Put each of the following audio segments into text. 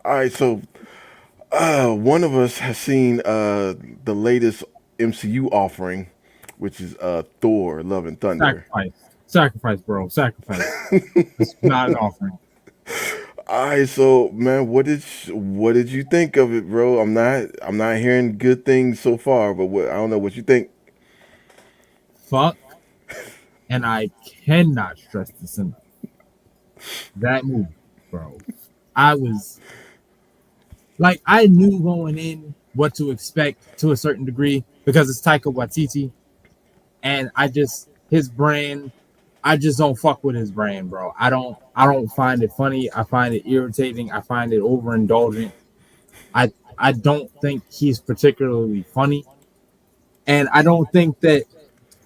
All right, so one of us has seen the latest MCU offering, which is Thor: Love and Thunder. Sacrifice, bro. Sacrifice. It's not an offering. All right, so man, what did you think of it, bro? I'm not hearing good things so far, but I don't know what you think. Fuck, and I cannot stress this enough. That movie, bro. I was like, I knew going in what to expect to a certain degree because it's Taika Waititi, and his brand. I just don't fuck with his brand, bro. I don't find it funny. I find it irritating. I find it overindulgent. I don't think he's particularly funny, and I don't think that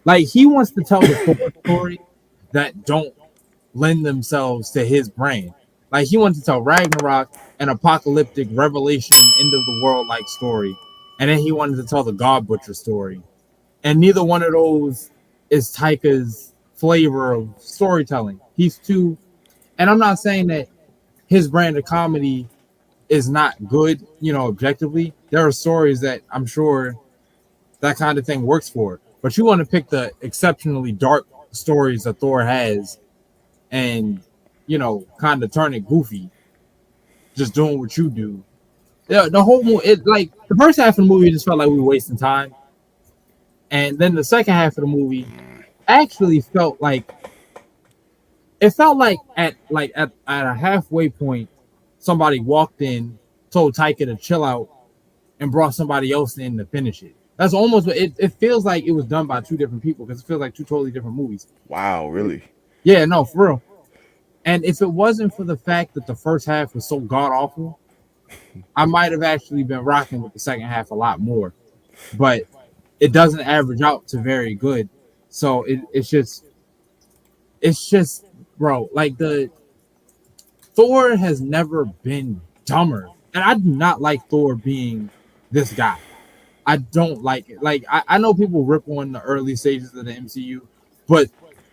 like he wants to tell the Thor story that don't lend themselves to his brand. Like he wants to tell Ragnarok, an apocalyptic revelation, end of the world like story, and then he wanted to tell the God Butcher story, and neither one of those is Taika's flavor of storytelling. He's too, and I'm not saying that his brand of comedy is not good, objectively. There are stories that I'm sure that kind of thing works for. But you want to pick the exceptionally dark stories that Thor has and, kind of turn it goofy, just doing what you do. Yeah, the whole movie, like the first half of the movie just felt like we were wasting time. And then the second half of the movie actually felt like at a halfway point, somebody walked in, told Taika to chill out, and brought somebody else in to finish it. That's almost what it feels like. It was done by two different people because it feels like two totally different movies. Wow, really? Yeah, no, for real. And if it wasn't for the fact that the first half was so god awful, I might have actually been rocking with the second half a lot more. But it doesn't average out to very good. So it's just bro, like the Thor has never been dumber. And I do not like Thor being this guy. I don't like it. Like I know people rip on the early stages of the MCU, but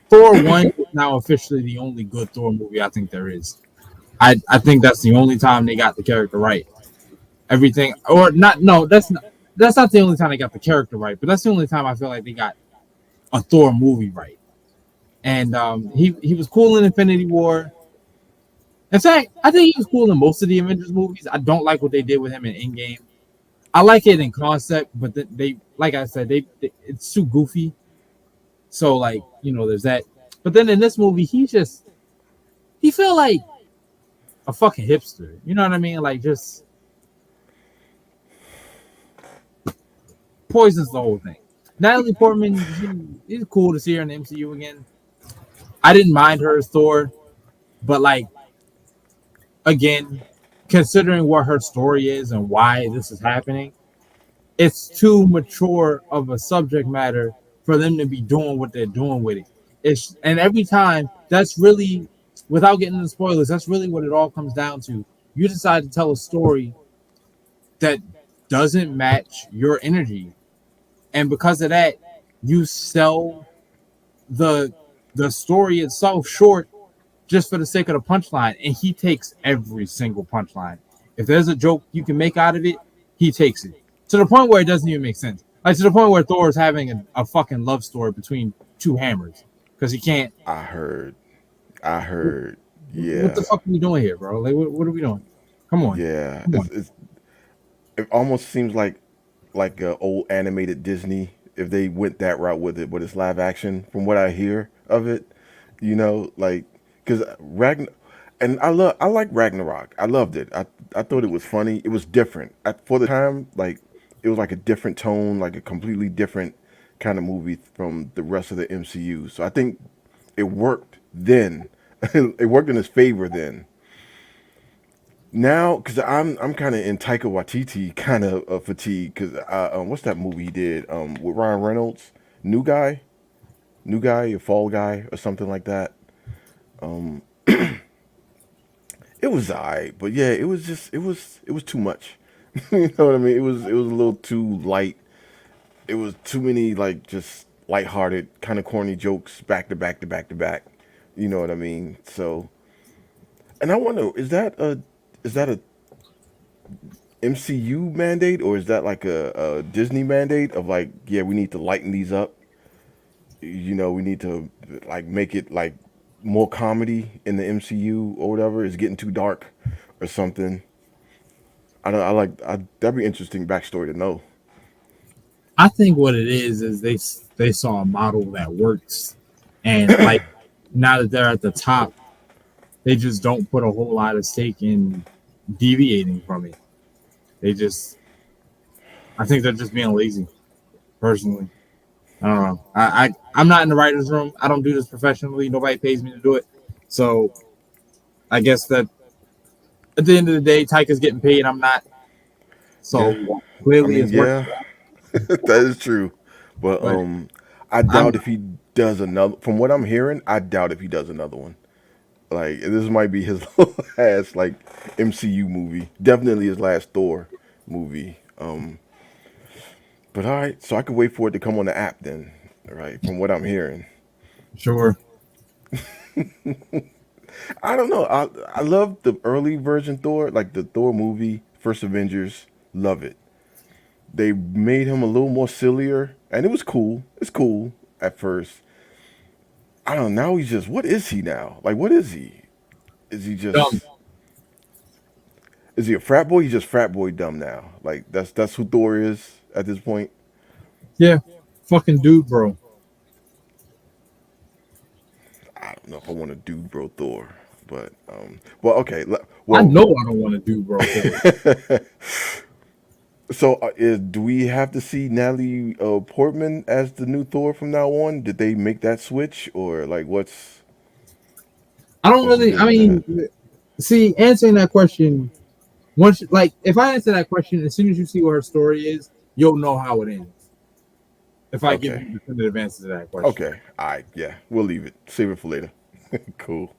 Thor 1 is now officially the only good Thor movie I think there is. I think that's the only time they got the character right. Everything or not no, that's not the only time they got the character right, but that's the only time I feel like they got a Thor movie right. And he was cool in Infinity War. In fact, I think he was cool in most of the Avengers movies. I don't like what they did with him in Endgame. I like it in concept, but they like I said, they it's too goofy. So like, there's that. But then in this movie, he felt like a fucking hipster. You know what I mean? Like just poisons the whole thing. Natalie Portman, it's cool to see her in the MCU again. I didn't mind her as Thor, but like again, considering what her story is and why this is happening, it's too mature of a subject matter for them to be doing what they're doing with it. And every time that's really, without getting into spoilers, that's really what it all comes down to. You decide to tell a story that doesn't match your energy, and because of that, you sell the the story itself short just for the sake of the punchline. And he takes every single punchline. If there's a joke you can make out of it, he takes it to the point where it doesn't even make sense. Like to the point where Thor is having a fucking love story between two hammers because he can't. I heard. I heard. What the Yeah. fuck are we doing here, bro? Like, what are we doing? Come on, Yeah. come on. It almost seems like a old animated Disney if they went that route with it, but it's live action. From what I hear of it, like because I like Ragnarok. I loved it. I thought it was funny. It was different for the time. Like it was like a different tone, like a completely different kind of movie from the rest of the MCU. So I think it worked then. It worked in his favor then. Now, because I'm kind of in Taika Waititi kind of fatigue. Because what's that movie he did with Ryan Reynolds? New guy, new guy, a fall guy, or something like that. It was alright, but yeah, it was too much. You know what I mean? It was a little too light. It was too many like just lighthearted, kind of corny jokes back to back to back to back. You know what I mean? So, and I wonder, is that a MCU mandate, or is that like a Disney mandate of like, yeah, we need to lighten these up. You know, we need to like make it like more comedy in the MCU or whatever. It's getting too dark or something. I don't. I like. That'd be interesting backstory to know. I think what it is they saw a model that works, and like now that they're at the top, they just don't put a whole lot of stake in deviating from it. They just, I think they're just being lazy. Personally, I don't know. I'm not in the writers' room. I don't do this professionally. Nobody pays me to do it. So I guess that at the end of the day, Tyka's getting paid. I'm not. Yeah. So I clearly, mean, it's working. yeah, that is true. But But I I'm doubt if he does another. From what I'm hearing, I doubt if he does another one. Like this might be his last like MCU movie. Definitely his last Thor movie. But all right, so I could wait for it to come on the app then. Right, from what I'm hearing. sure. I don't know. I love the early version Thor, like the Thor movie, First Avengers. Love it. They made him a little more sillier, and it was cool. It's cool at first. I don't know. Now he's just, what is he now? Like, what is he? Is he Dumb. just, is he a frat boy? He's just frat boy dumb now. Like that's who Thor is at this point. Yeah. Fucking dude, bro. I don't know if I want to do bro Thor, but well, okay. I Well, know I don't want to do bro Thor. so do we have to see Natalie Portman as the new Thor from now on? Did they make that switch, or like I don't what's the really. deal I with that? mean, see, answering that question once, like, if I answer that question, as soon as you see what her story is, you'll know how it ends. If I give Okay. you definitive answers to that question, Okay. All right. Yeah. We'll leave it. Save it for later. Cool.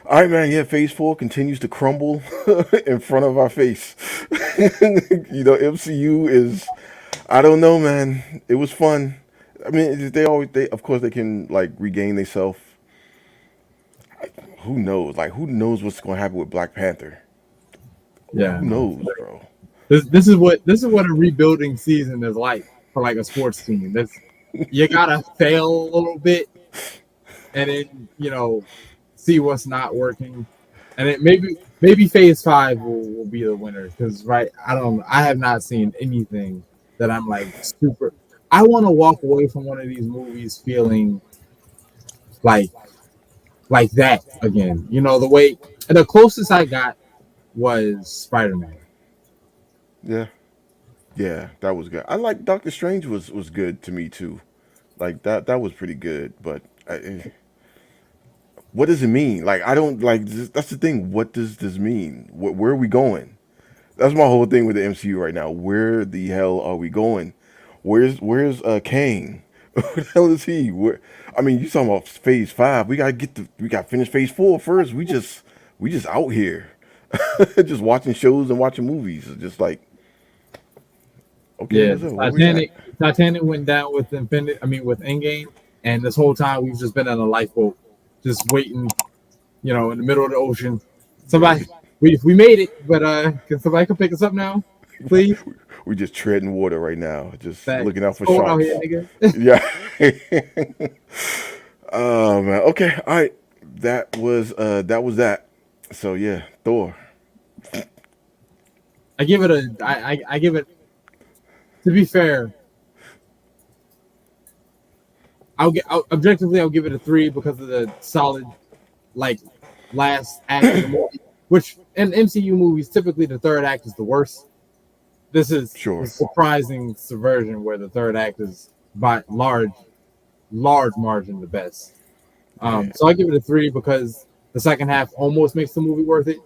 All right, man. Yeah. Phase 4 continues to crumble in front of our face. MCU is, I don't know, man. It was fun. I mean, of course, they can, like, regain themselves. Who knows? Like, who knows what's going to happen with Black Panther? yeah, Who no. knows, bro? This is what a rebuilding season is like for like a sports team. That's you gotta fail a little bit and then see what's not working, and it maybe phase 5 will be the winner because right I have not seen anything that I'm like super. I want to walk away from one of these movies feeling like that again. The way the closest I got was Spider-Man. Yeah. Yeah. That was good. I like Doctor Strange was good to me, too. Like, that was pretty good, but. What does it mean? Like I don't like that's the thing. What does this mean? Where are we going? That's my whole thing with the MCU right now. Where the hell are we going? Where's Kang? Where the hell is he? I mean, you talking about phase 5. We gotta finish phase 4 first. We just out here. Just watching shows and watching movies. It's just like, okay, Yeah, what's up? Where we at? Titanic went down with Infinite. I mean, with Endgame, and this whole time we've just been on a lifeboat, just waiting. In the middle of the ocean. Yeah, Somebody, we made it, but can somebody come pick us up now, please? we just treading water right now. Just Thanks. looking out It's for cold out here, sharks. nigga. Yeah. Oh man. Okay. All right. That was that. So yeah, Thor. I give it a. I give it. To be fair, objectively I'll give it a 3 because of the solid like last act of the movie, which in MCU movies typically the third act is the worst. This is a Sure. surprising subversion where the third act is by large margin the best. Yeah. So I give it a 3 because the second half almost makes the movie worth it.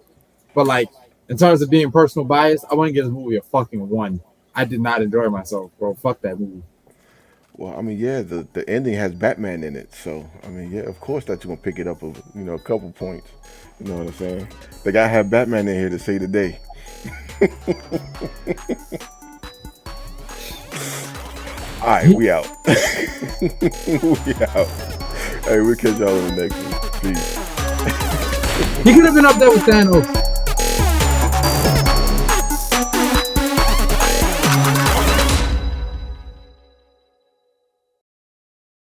But like in terms of being personal bias, I want to give this movie a fucking 1. I did not enjoy myself, bro. Fuck that movie. Well, I mean, yeah, the ending has Batman in it, so I mean, yeah, of course that you're gonna pick it up a couple points. You know what I'm saying? They gotta have Batman in here to save the day. All right, we out. We out. Hey, we'll catch y'all on the next one. Peace. He could have been up there with Thanos.